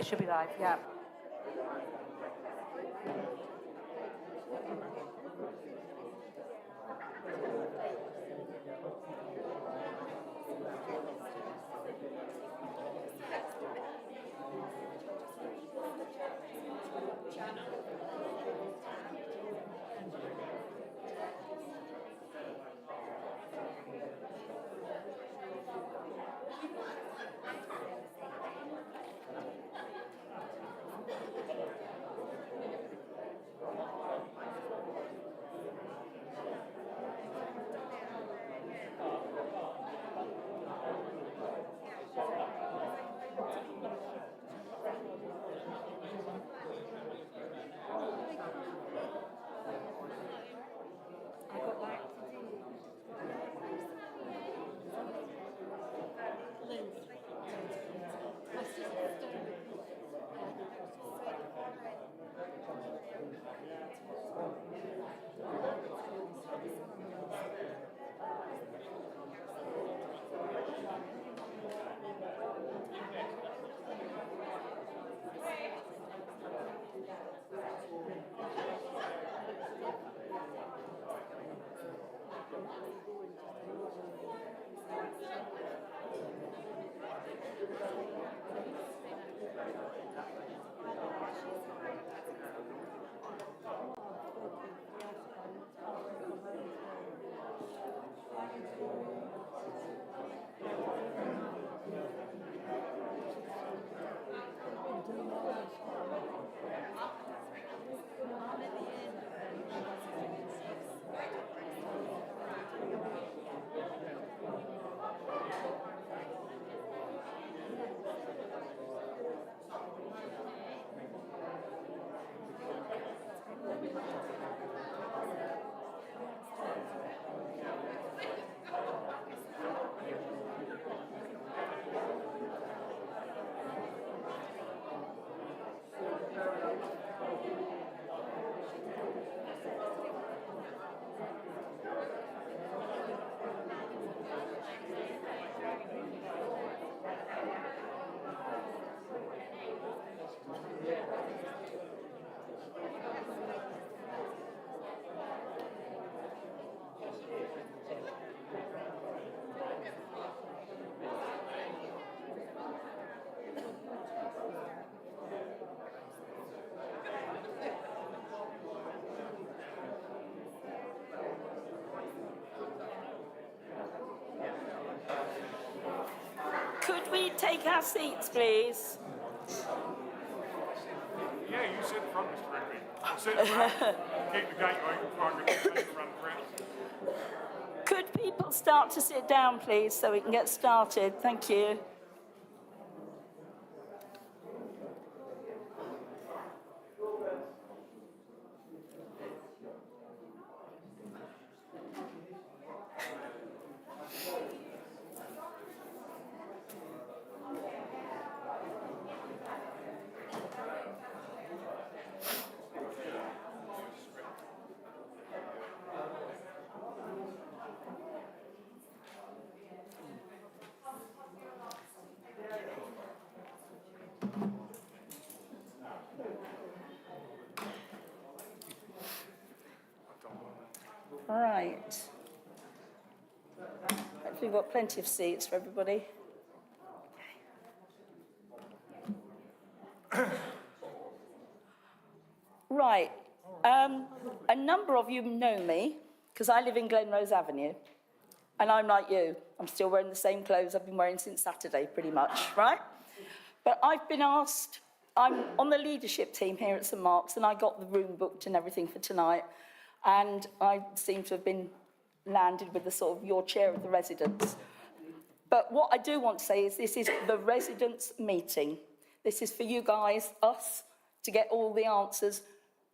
Should be live, yeah. Could we take our seats, please? Yeah, you sit in front, Mr. Rigby. I'll sit in front. Keep the gate open before I get to run through. Could people start to sit down, please, so we can get started? Thank you. Right. Hopefully we've got plenty of seats for everybody. Right. A number of you know me because I live in Glenrose Avenue. And I'm like you. I'm still wearing the same clothes I've been wearing since Saturday, pretty much, right? But I've been asked, I'm on the leadership team here at St Mark's, and I got the room booked and everything for tonight. And I seem to have been landed with the sort of your chair of the residents. But what I do want to say is this is the residents' meeting. This is for you guys, us, to get all the answers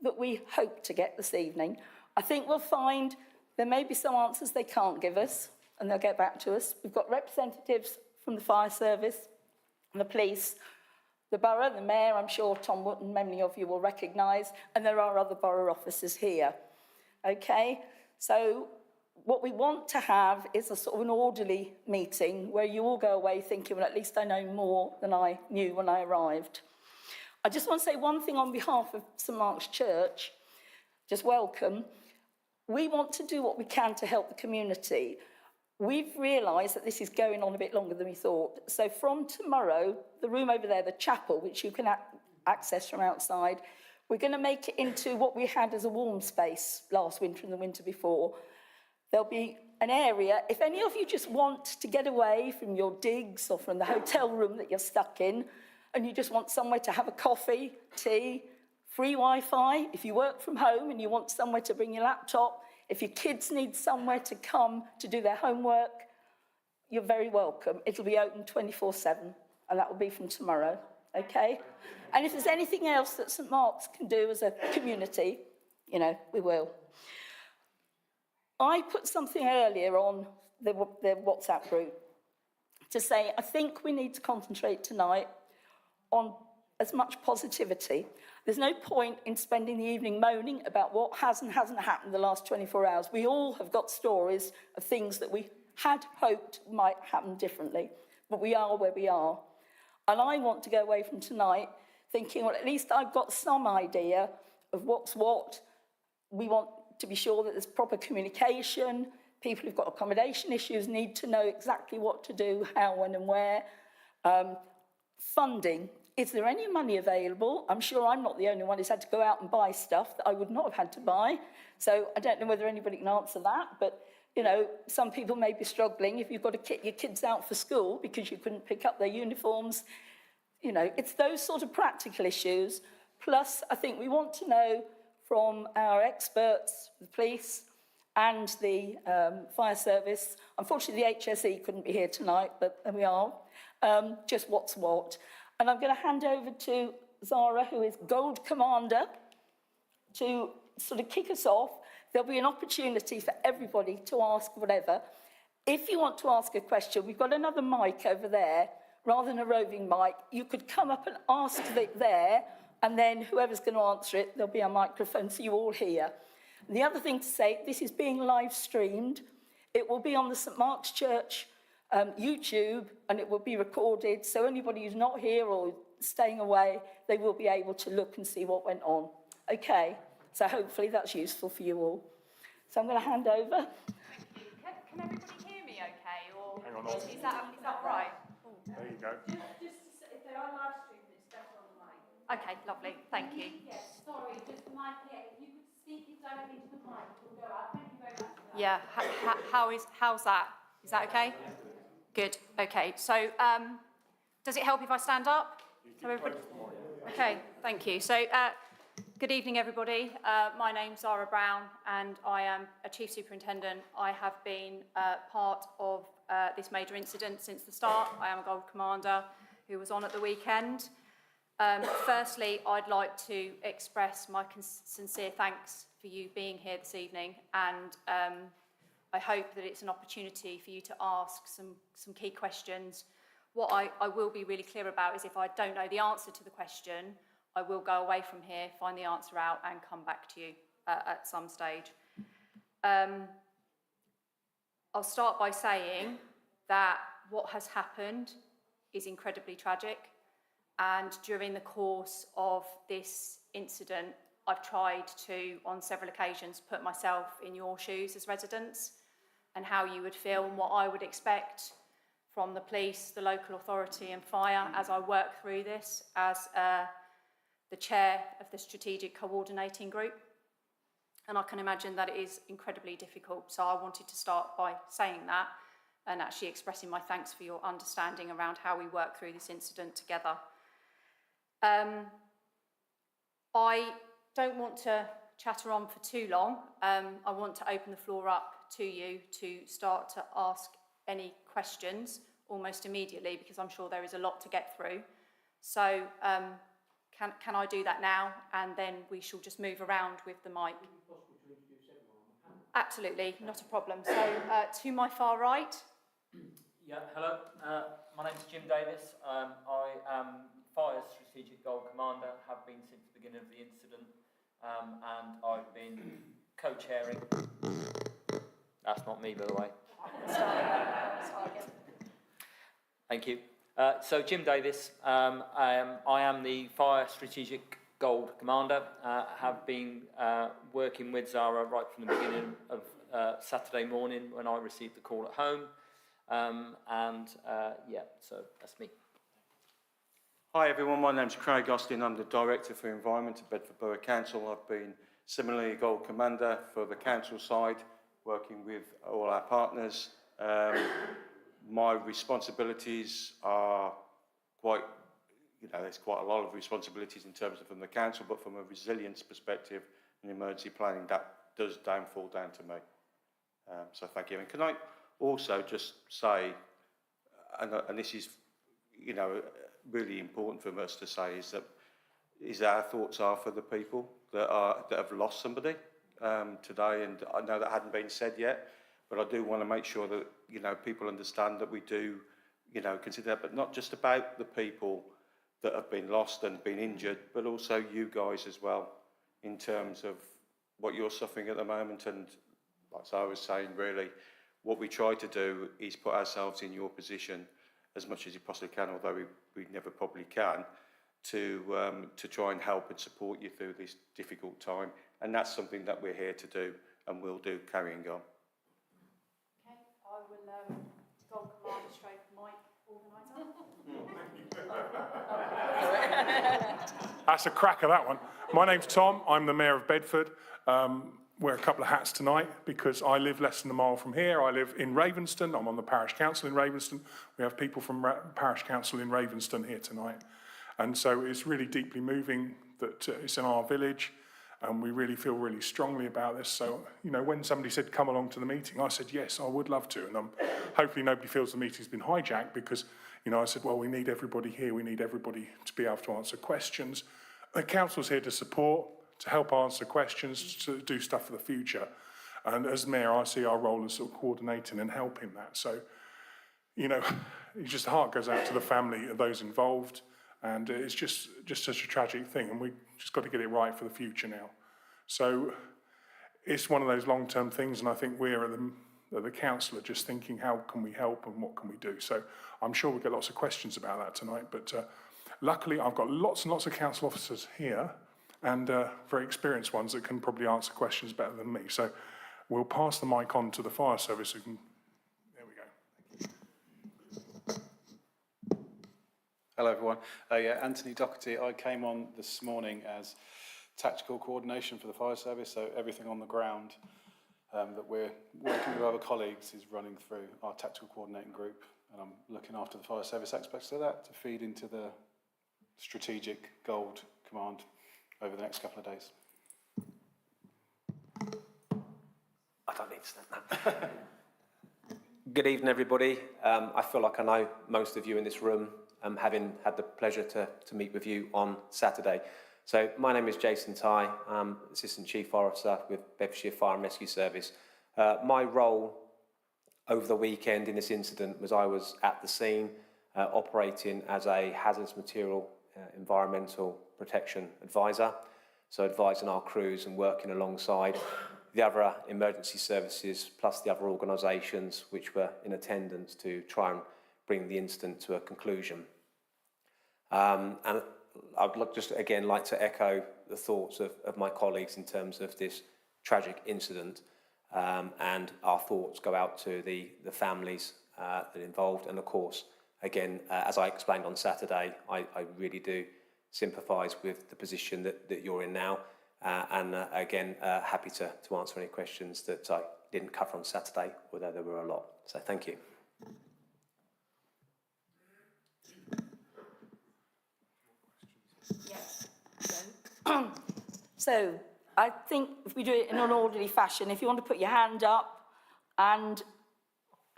that we hope to get this evening. I think we'll find there may be some answers they can't give us, and they'll get back to us. We've got representatives from the fire service, and the police, the borough, the mayor, I'm sure Tom Wootton, many of you will recognise, and there are other borough officers here. Okay, so what we want to have is a sort of an orderly meeting where you all go away thinking, well, at least I know more than I knew when I arrived. I just want to say one thing on behalf of St Mark's Church, just welcome. We want to do what we can to help the community. We've realised that this is going on a bit longer than we thought. So from tomorrow, the room over there, the chapel, which you can access from outside, we're going to make it into what we had as a warm space last winter and the winter before. There'll be an area, if any of you just want to get away from your digs or from the hotel room that you're stuck in, and you just want somewhere to have a coffee, tea, free Wi-Fi, if you work from home and you want somewhere to bring your laptop, if your kids need somewhere to come to do their homework, you're very welcome. It'll be open 24/7, and that will be from tomorrow, okay? And if there's anything else that St Mark's can do as a community, you know, we will. I put something earlier on the WhatsApp group to say I think we need to concentrate tonight on as much positivity. There's no point in spending the evening moaning about what has and hasn't happened the last 24 hours. We all have got stories of things that we had hoped might happen differently, but we are where we are. And I want to go away from tonight thinking, well, at least I've got some idea of what's what. We want to be sure that there's proper communication. People who've got accommodation issues need to know exactly what to do, how, when and where. Funding. Is there any money available? I'm sure I'm not the only one who's had to go out and buy stuff that I would not have had to buy. So I don't know whether anybody can answer that, but, you know, some people may be struggling if you've got to kit your kids out for school because you couldn't pick up their uniforms. You know, it's those sort of practical issues. Plus, I think we want to know from our experts, the police and the fire service. Unfortunately, the HSE couldn't be here tonight, but there we are. Just what's what. And I'm going to hand over to Zara, who is Gold Commander, to sort of kick us off. There'll be an opportunity for everybody to ask whatever. If you want to ask a question, we've got another mic over there. Rather than a roving mic, you could come up and ask it there, and then whoever's going to answer it, there'll be a microphone so you all hear. And the other thing to say, this is being live streamed. It will be on the St Mark's Church YouTube, and it will be recorded, so anybody who's not here or staying away, they will be able to look and see what went on. Okay, so hopefully that's useful for you all. So I'm going to hand over. Thank you. Can everybody hear me okay? Or Hang on. is that right? There you go. Just if they are live streamed, it's better on the mic. Okay, lovely. Thank you. Yes, sorry, just mic here. If you could speak it directly to the mic, it will go out. Thank you very much for that. Yeah, how's that? Is that okay? Good. Okay. So, does it help if I stand up? So everybody... Okay. Thank you. So, good evening, everybody. My name's Zara Brown, and I am a Chief Superintendent. I have been part of this major incident since the start. I am a Gold Commander who was on at the weekend. Firstly, I'd like to express my sincere thanks for you being here this evening, and I hope that it's an opportunity for you to ask some key questions. What I will be really clear about is if I don't know the answer to the question, I will go away from here, find the answer out, and come back to you at some stage. I'll start by saying that what has happened is incredibly tragic. And during the course of this incident, I've tried to, on several occasions, put myself in your shoes as residents and how you would feel and what I would expect from the police, the local authority and fire as I work through this as the chair of the strategic coordinating group. And I can imagine that it is incredibly difficult. So I wanted to start by saying that and actually expressing my thanks for your understanding around how we work through this incident together. I don't want to chatter on for too long. I want to open the floor up to you to start to ask any questions almost immediately, because I'm sure there is a lot to get through. So can I do that now, and then we shall just move around with the mic? Absolutely, not a problem. So to my far right. Yeah, hello. My name's Jim Davis. I am Fire Strategic Goal Commander, have been since the beginning of the incident, and I've been co-chairing. That's not me, by the way. Thank you. So Jim Davis, I am the Fire Strategic Gold Commander, have been working with Zara right from the beginning of Saturday morning when I received the call at home, yeah, so that's me. Hi everyone, my name's Craig Austin. I'm the Director for Environment at Bedford Borough Council. I've been similarly a Gold Commander for the council side, working with all our partners. My responsibilities are quite, there's quite a lot of responsibilities in terms of from the council, but from a resilience perspective and emergency planning, that does fall down to me. So thank you. And can I also just say, and this is, really important for us to say, is our thoughts are for the people that have lost somebody today. And I know that hadn't been said yet, but I do want to make sure that people understand that we do consider that, but not just about the people that have been lost and been injured, but also you guys as well, in terms of what you're suffering at the moment. And like I was saying, really, what we try to do is put ourselves in your position as much as you possibly can, although we never probably can, to try and help and support you through this difficult time. And that's something that we're here to do and will do carrying on. Okay, I will Gold Commander stroke mic organiser. That's a cracker, that one. My name's Tom. I'm the Mayor of Bedford. Wear a couple of hats tonight because I live less than a mile from here. I live in Ravenston. I'm on the parish council in Ravenston. We have people from parish council in Ravenston here tonight. And so it's really deeply moving that it's in our village, and we really feel really strongly about this. So, when somebody said, come along to the meeting, I said, yes, I would love to. And hopefully nobody feels the meeting's been hijacked because, I said, well, we need everybody here. We need everybody to be able to answer questions. The council's here to support, to help answer questions, to do stuff for the future. And as Mayor, I see our role as sort of coordinating and helping that. So, just the heart goes out to the family of those involved. And it's just such a tragic thing. And we just got to get it right for the future now. So it's one of those long-term things. And I think we're at the council are just thinking, how can we help and what can we do? So I'm sure we'll get lots of questions about that tonight. But luckily, I've got lots and lots of council officers here, and very experienced ones that can probably answer questions better than me. So we'll pass the mic on to the fire service who can. There we go. Hello everyone. Anthony Doherty. I came on this morning as tactical coordination for the fire service, so everything on the ground that we're working with other colleagues is running through our tactical coordinating group, and I'm looking after the fire service aspects of that to feed into the strategic gold command over the next couple of days. I don't need to stand that. Good evening, everybody. I feel like I know most of you in this room, having had the pleasure to meet with you on Saturday. So my name is Jason Tye. I'm Assistant Chief Fire Officer with Bedfordshire Fire and Rescue Service. My role over the weekend in this incident was I was at the scene operating as a hazardous material environmental protection advisor, so advising our crews and working alongside the other emergency services plus the other organisations which were in attendance to try and bring the incident to a conclusion. And I'd just again like to echo the thoughts of my colleagues in terms of this tragic incident, and our thoughts go out to the families that are involved. And of course, again, as I explained on Saturday, I really do sympathise with the position that you're in now, and again, happy to answer any questions that I didn't cover on Saturday, although there were a lot. So thank you. So I think if we do it in an orderly fashion, if you want to put your hand up and,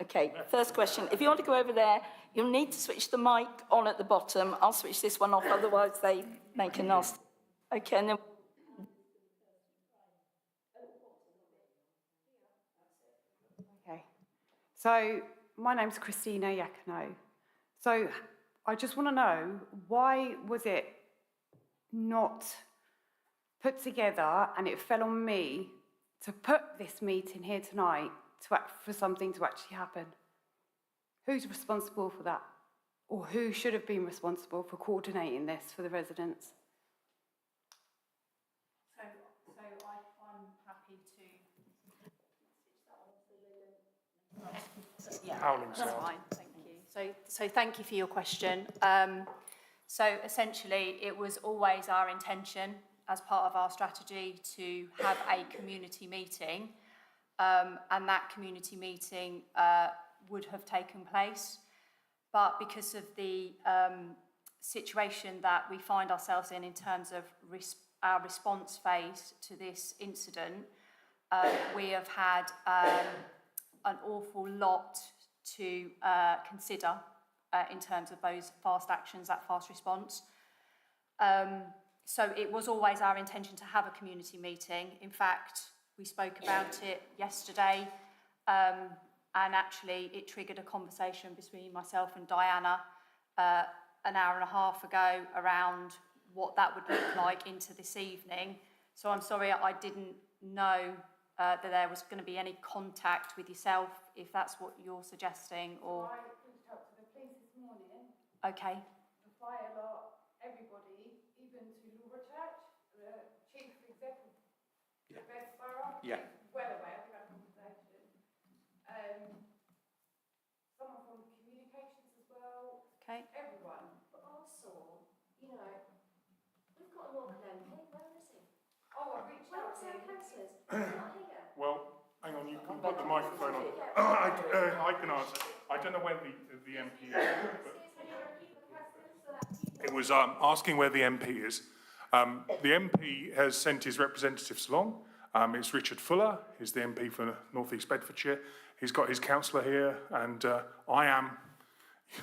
okay, first question. If you want to go over there, you'll need to switch the mic on at the bottom. I'll switch this one off, otherwise they make a nasty. Okay, and then. Okay. So my name's Christina Yakino. So I just want to know, why was it not put together and it fell on me to put this meeting here tonight for something to actually happen? Who's responsible for that? Or who should have been responsible for coordinating this for the residents? So I'm happy to. Yeah, Howling that's sound. fine. Thank you. So thank you for your question. So essentially, it was always our intention, as part of our strategy, to have a community meeting, and that community meeting would have taken place. But because of the situation that we find ourselves in terms of our response phase to this incident, we have had an awful lot to consider in terms of those fast actions, that fast response. So it was always our intention to have a community meeting. In fact, we spoke about it yesterday, and actually it triggered a conversation between myself and Diana an hour and a half ago around what that would look like into this evening. So I'm sorry I didn't know that there was going to be any contact with yourself, if that's what you're suggesting, or... I reached out to the police this morning. Okay. The fire lot, everybody, even to Laura Church, the chief executive of Bedford, Yeah. well aware, we've had a conversation. Someone from communications as well. Okay. Everyone. But also, you know, we've got a local MP, where is he? Oh, I reached Where out is to our him. councillors? He's not here. Well, hang on, you can put the microphone on. I can answer. I don't know where the MP is, but it was asking where the MP is. The MP has sent his representatives along. It's Richard Fuller, he's the MP for North East Bedfordshire. He's got his councillor here, and I am,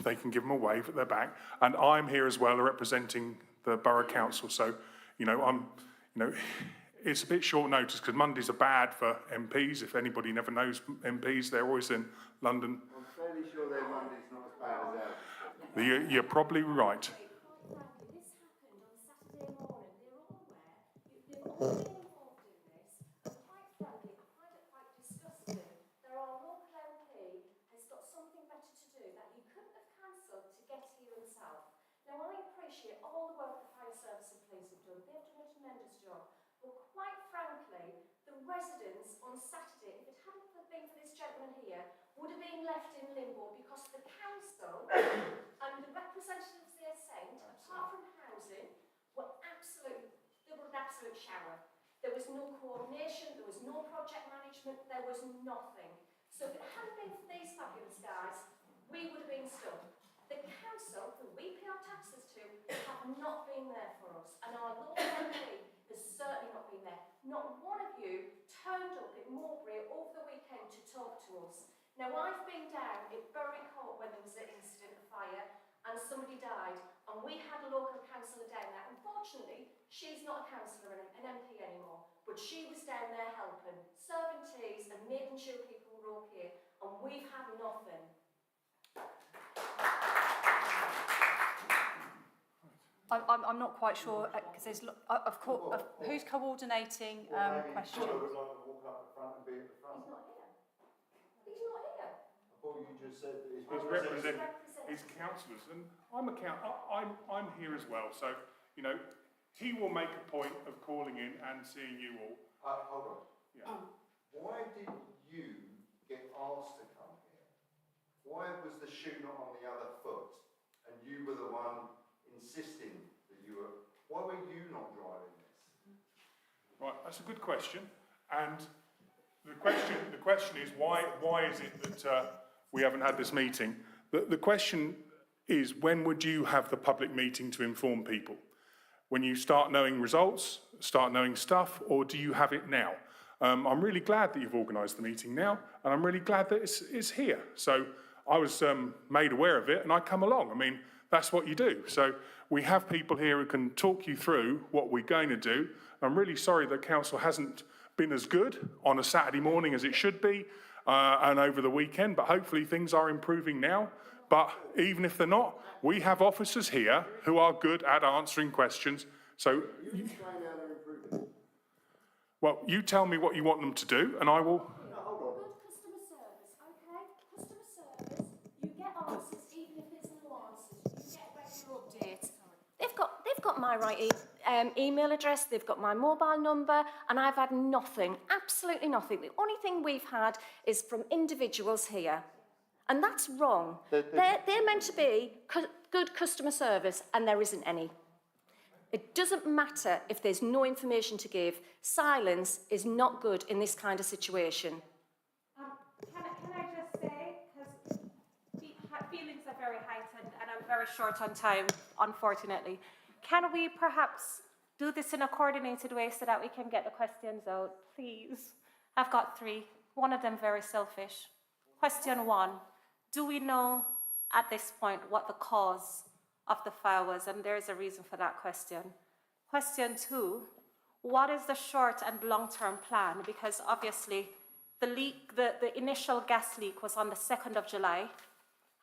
they can give him a wave at their back, and I'm here as well representing the Borough Council. So, it's a bit short notice because Mondays are bad for MPs. If anybody never knows MPs, they're always in London. I'm fairly sure their Monday's not as bad as ours. You're probably right. This happened on Saturday morning. They're all aware. They've all been involved in this. And quite frankly, I find it quite disgusting that our local MP has got something better to do that he couldn't have cancelled to get here himself. Now, I appreciate all the work the fire service and police have done. They've done a tremendous job. But quite frankly, the residents on Saturday, if it hadn't been for this gentleman here, would have been left in limbo because the council and the representatives they had sent, apart from housing, were they were an absolute shower. There was no coordination, there was no project management, there was nothing. So if it hadn't been for these fabulous guys, we would have been stuck. The council, who we pay our taxes to, have not been there for us. And our local MP has certainly not been there. Not one of you turned up at Mowbray over the weekend to talk to us. Now, I've been down at Bury Court when there was an incident of fire and somebody died, and we had a local councillor down there. Unfortunately, she's not a councillor and an MP anymore, but she was down there helping, serving teas and making sure people were okay, and we've had nothing. I'm not quite sure, because there's, of course, who's coordinating question? I would like to walk up the front and be at the front. He's not here. He's not here. Or you just said that He's representing his councillors, and I'm here as well. So, you know, he will make a point of calling in and seeing you all. hold on. Yeah. Why did you get asked to come here? Why was the shoe not on the other foot? And you were the one insisting that you were. Why were you not driving this? Right, that's a good question. And the question is why is it that we haven't had this meeting? The question is, when would you have the public meeting to inform people? When you start knowing results, start knowing stuff, or do you have it now? I'm really glad that you've organised the meeting now, and I'm really glad that it's here. So I was made aware of it, and I come along. I mean, that's what you do. So we have people here who can talk you through what we're going to do. I'm really sorry that council hasn't been as good on a Saturday morning as it should be, and over the weekend, but hopefully things are improving now. But even if they're not, we have officers here who are good at answering questions. So, well, you tell me what you want them to do, and I will. Good customer service, okay? Customer service, you get answers even if there's no answers. You get regular updates. They've got my right email address, they've got my mobile number, and I've had nothing, absolutely nothing. The only thing we've had is from individuals here. And that's wrong. They're meant to be good customer service, and there isn't any. It doesn't matter if there's no information to give. Silence is not good in this kind of situation. Can I just say, because feelings are very heightened and I'm very short on time, unfortunately. Can we perhaps do this in a coordinated way so that we can get the questions out, please? I've got 3, one of them very selfish. Question 1, do we know at this point what the cause of the fire was? And there is a reason for that question. Question 2, what is the short and long-term plan? Because obviously the leak, the initial gas leak was on the 2nd of July.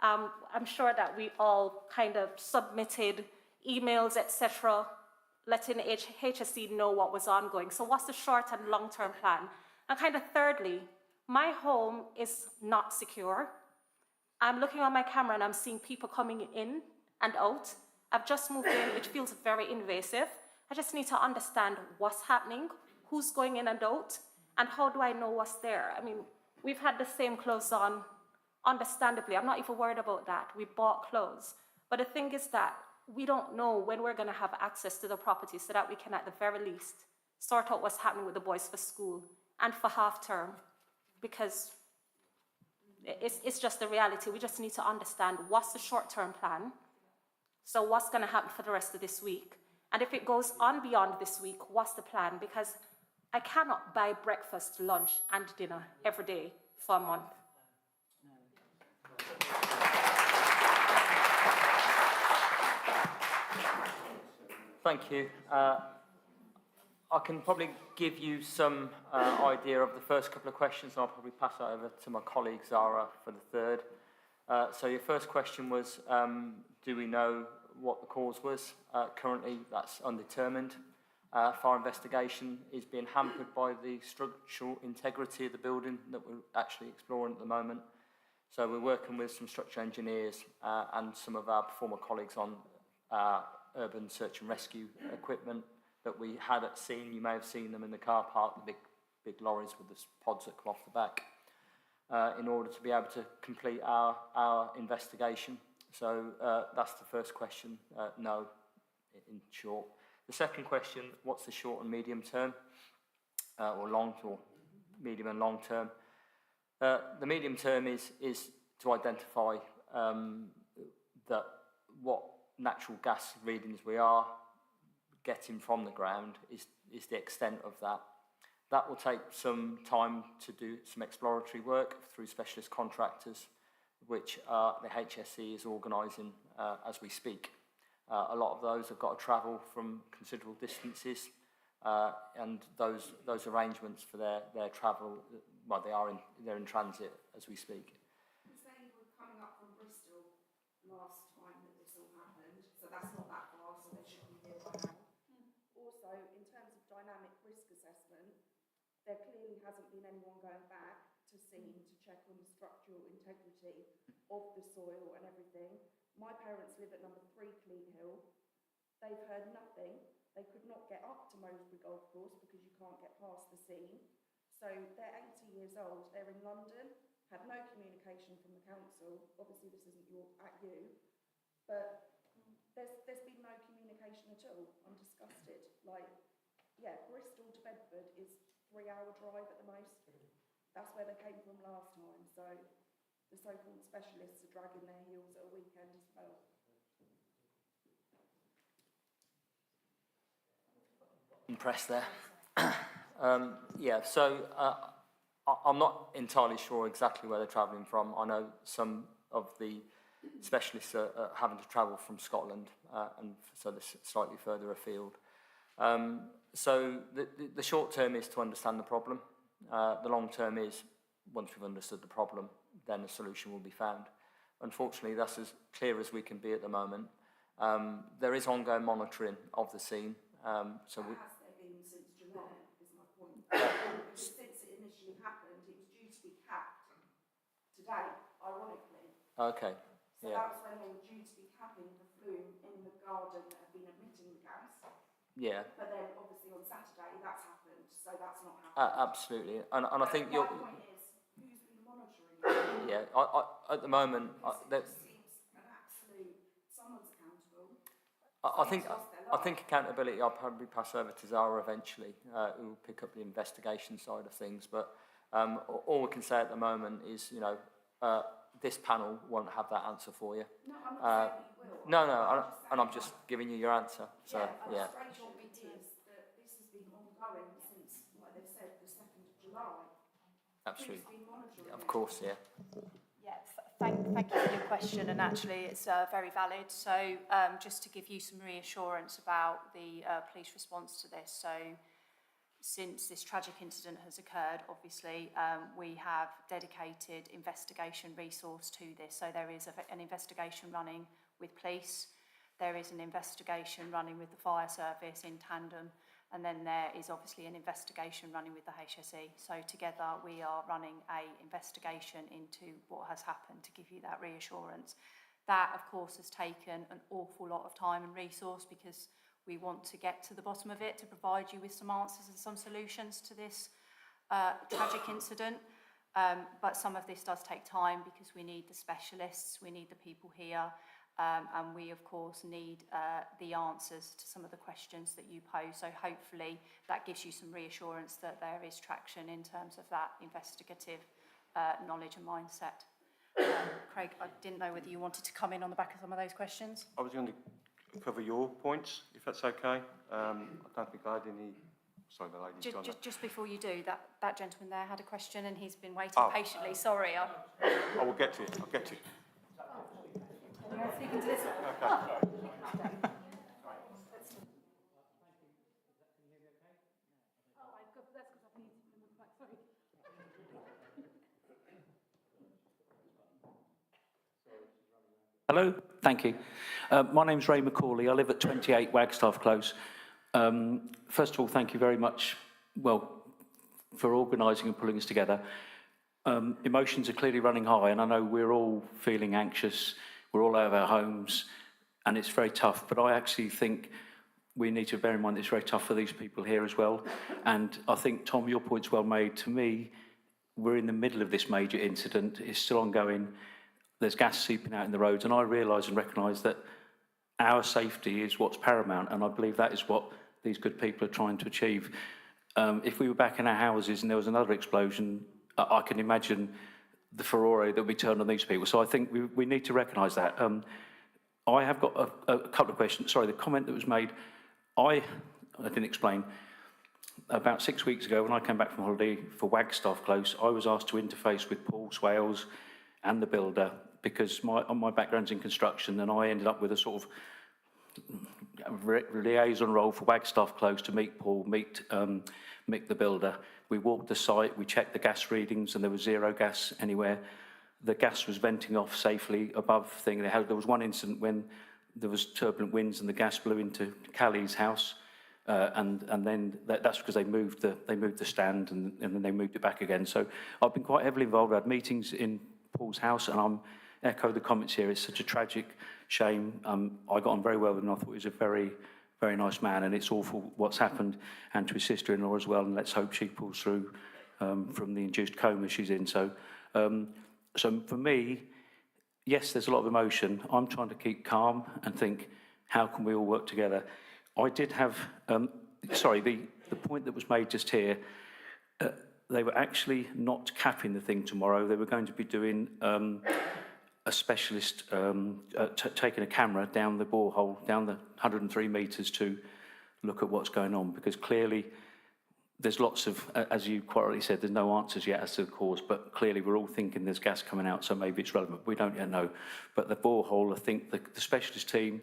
I'm sure that we all kind of submitted emails, etc., letting HSE know what was ongoing. So what's the short and long-term plan? And kind of thirdly, my home is not secure. I'm looking on my camera and I'm seeing people coming in and out. I've just moved in, it feels very invasive. I just need to understand what's happening, who's going in and out, and how do I know what's there? I mean, we've had the same clothes on, understandably. I'm not even worried about that. We bought clothes. But the thing is that we don't know when we're gonna have access to the property so that we can, at the very least, sort out what's happening with the boys for school and for half term, because it's just the reality. We just need to understand what's the short-term plan. So what's gonna happen for the rest of this week? And if it goes on beyond this week, what's the plan? Because I cannot buy breakfast, lunch, and dinner every day for a month. Thank you. I can probably give you some idea of the first couple of questions, and I'll probably pass that over to my colleague Zara for the third. So your first question was, do we know what the cause was? Currently, that's undetermined. Fire investigation is being hampered by the structural integrity of the building that we're actually exploring at the moment. So we're working with some structural engineers and some of our former colleagues on urban search and rescue equipment that we had at scene. You may have seen them in the car park, the big lorries with the pods that come off the back, in order to be able to complete our investigation. So that's the first question, no, in short. The second question, what's the short and medium term, or medium and long term? The medium term is to identify that what natural gas readings we are getting from the ground is the extent of that. That will take some time to do some exploratory work through specialist contractors, which the HSE is organising as we speak. A lot of those have got to travel from considerable distances, and those arrangements for their travel, well, they're in transit as we speak. They were coming up from Bristol last time that this all happened, so that's not that far, so they should be here by now. Also, in terms of dynamic risk assessment, there clearly hasn't been anyone going back to scene to check on the structural integrity of the soil and everything. My parents live at number 3 Cleat Hill. They've heard nothing. They could not get up to Mosbury Golf Course because you can't get past the scene. So they're 80 years old. They're in London, had no communication from the council. Obviously, this isn't at you, but there's been no communication at all. I'm disgusted. Like, yeah, Bristol to Bedford is 3-hour drive at the most. That's where they came from last time. So the so-called specialists are dragging their heels at a weekend as well. Impressed there. Yeah, so I'm not entirely sure exactly where they're travelling from. I know some of the specialists are having to travel from Scotland, and so they're slightly further afield. So the short term is to understand the problem. The long term is, once we've understood the problem, then a solution will be found. Unfortunately, that's as clear as we can be at the moment. There is ongoing monitoring of the scene. So we, Has there been since July, is my point. Since it initially happened, it was due to be capped today, ironically. okay, So yeah. that was when they were due to be capping the flume in the garden that had been emitting the gas. Yeah. But then obviously on Saturday that's happened, so that's not happened. Absolutely, and I think my point is, who's been monitoring it? Yeah, at the moment, It seems an absolute, someone's accountable. I think accountability, I'll probably pass over to Zara eventually, who will pick up the investigation side of things. But all we can say at the moment is, you know, this panel won't have that answer for you. No, I'm not saying you will. No, and I'm just giving you your answer. So, yeah. The frustrating bit is that this has been ongoing since, like they've said, the 2nd of July. Absolutely. Who's been monitoring Of it? course, yeah. Yeah, thank you for your question, and actually it's very valid. So just to give you some reassurance about the police response to this, so since this tragic incident has occurred, obviously we have dedicated investigation resource to this. So there is an investigation running with police, there is an investigation running with the fire service in tandem, and then there is obviously an investigation running with the HSE. So together we are running an investigation into what has happened to give you that reassurance. That, of course, has taken an awful lot of time and resource because we want to get to the bottom of it to provide you with some answers and some solutions to this tragic incident. But some of this does take time because we need the specialists, we need the people here, and we, of course, need the answers to some of the questions that you pose. So hopefully that gives you some reassurance that there is traction in terms of that investigative knowledge and mindset. Craig, I didn't know whether you wanted to come in on the back of some of those questions. I was going to cover your points, if that's okay. I don't think I had any. Sorry, the lady's gone. Just before you do, that gentleman there had a question and he's been waiting Oh. patiently. Sorry. I will get to it. I'll get to it. You're speaking to this one. Okay. Hello, thank you. My name's Ray McCauley. I live at 28 Wagstaffe Close. First of all, thank you very much, for organising and pulling us together. Emotions are clearly running high, and I know we're all feeling anxious. We're all out of our homes, and it's very tough. But I actually think we need to bear in mind that it's very tough for these people here as well. And I think, Tom, your point's well made. To me, we're in the middle of this major incident. It's still ongoing. There's gas seeping out in the roads, and I realise and recognise that our safety is what's paramount, and I believe that is what these good people are trying to achieve. If we were back in our houses and there was another explosion, I can imagine the furore that would be turned on these people. So I think we need to recognise that. I have got a couple of questions. Sorry, the comment that was made, I didn't explain. About 6 weeks ago, when I came back from holiday for Wagstaffe Close, I was asked to interface with Paul Swales and the builder because my background's in construction, and I ended up with a sort of liaison role for Wagstaffe Close to meet Paul, meet the builder. We walked the site, we checked the gas readings, and there was zero gas anywhere. The gas was venting off safely above thing. There was one incident when there was turbulent winds and the gas blew into Callie's house, And then that's because they moved the stand and then they moved it back again. So I've been quite heavily involved. I had meetings in Paul's house, and I'm echo the comments here. It's such a tragic shame. I got on very well with him. I thought he was a very, very nice man, and it's awful what's happened, and to his sister-in-law as well. And let's hope she pulls through from the induced coma she's in. So for me, yes, there's a lot of emotion. I'm trying to keep calm and think, how can we all work together? I did have, the point that was made just here, they were actually not capping the thing tomorrow. They were going to be doing a specialist, taking a camera down the borehole, down the 103 metres to look at what's going on, because clearly there's lots of, as you quite rightly said, there's no answers yet as to the cause, but clearly we're all thinking there's gas coming out, so maybe it's relevant. We don't yet know. But the borehole, I think the specialist team,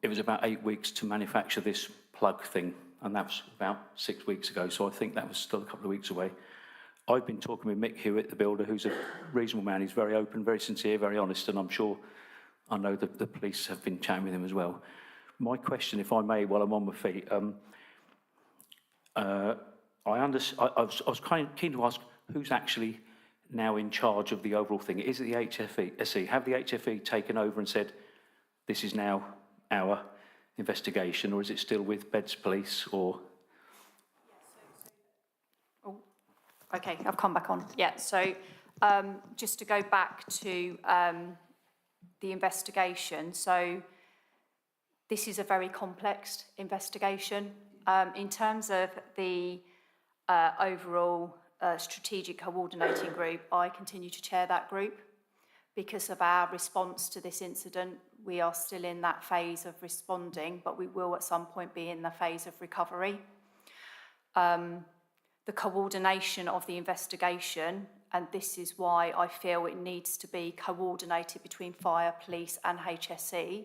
it was about 8 weeks to manufacture this plug thing, and that was about 6 weeks ago, so I think that was still a couple of weeks away. I've been talking with Mick Hewitt, the builder, who's a reasonable man. He's very open, very sincere, very honest, and I'm sure, I know that the police have been chatting with him as well. My question, if I may, while I'm on my feet, I was kind of keen to ask who's actually now in charge of the overall thing. Is it the HFE? Have the HFE taken over and said, this is now our investigation, or is it still with Beds Police, or? Oh, okay, I've come back on. Yeah, so just to go back to the investigation. So this is a very complex investigation. In terms of the overall strategic coordinating group, I continue to chair that group. Because of our response to this incident, we are still in that phase of responding, but we will at some point be in the phase of recovery. The coordination of the investigation, and this is why I feel it needs to be coordinated between fire, police and HSE.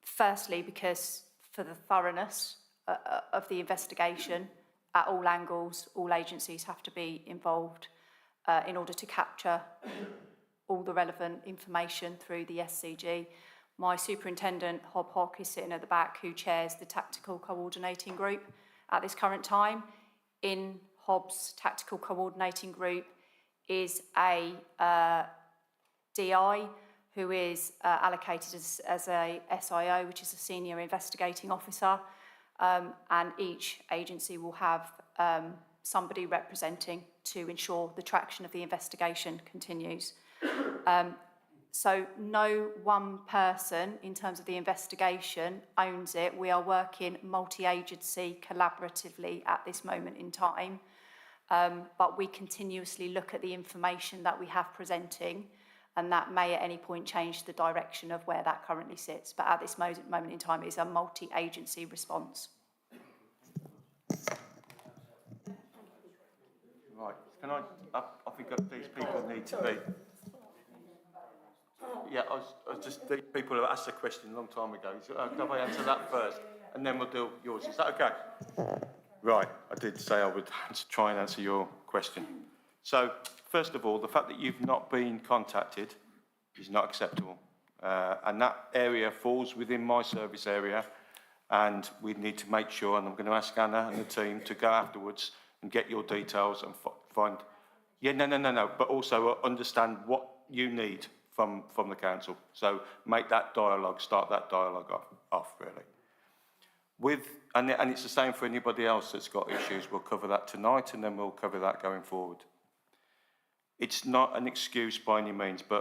Firstly, because for the thoroughness of the investigation at all angles, all agencies have to be involved in order to capture all the relevant information through the SCG. My superintendent, Hob Hock, is sitting at the back, who chairs the tactical coordinating group at this current time. In Hob's tactical coordinating group is a DI who is allocated as a SIO, which is a senior investigating officer, and each agency will have somebody representing to ensure the traction of the investigation continues. So no one person in terms of the investigation owns it. We are working multi-agency collaboratively at this moment in time, but we continuously look at the information that we have presenting, and that may at any point change the direction of where that currently sits. But at this moment in time, it's a multi-agency response. Right, can I think that these people need to be... Yeah, I was just, the people who asked the question a long time ago. So, can I answer that first? And then we'll do yours. Is that okay? Right, I did say I would try and answer your question. So, first of all, the fact that you've not been contacted is not acceptable. And that area falls within my service area, and we need to make sure, and I'm going to ask Anna and the team to go afterwards and get your details and find... Yeah, no, but also understand what you need from the council. So make that dialogue, start that dialogue off really. And it's the same for anybody else that's got issues. We'll cover that tonight, and then we'll cover that going forward. It's not an excuse by any means, but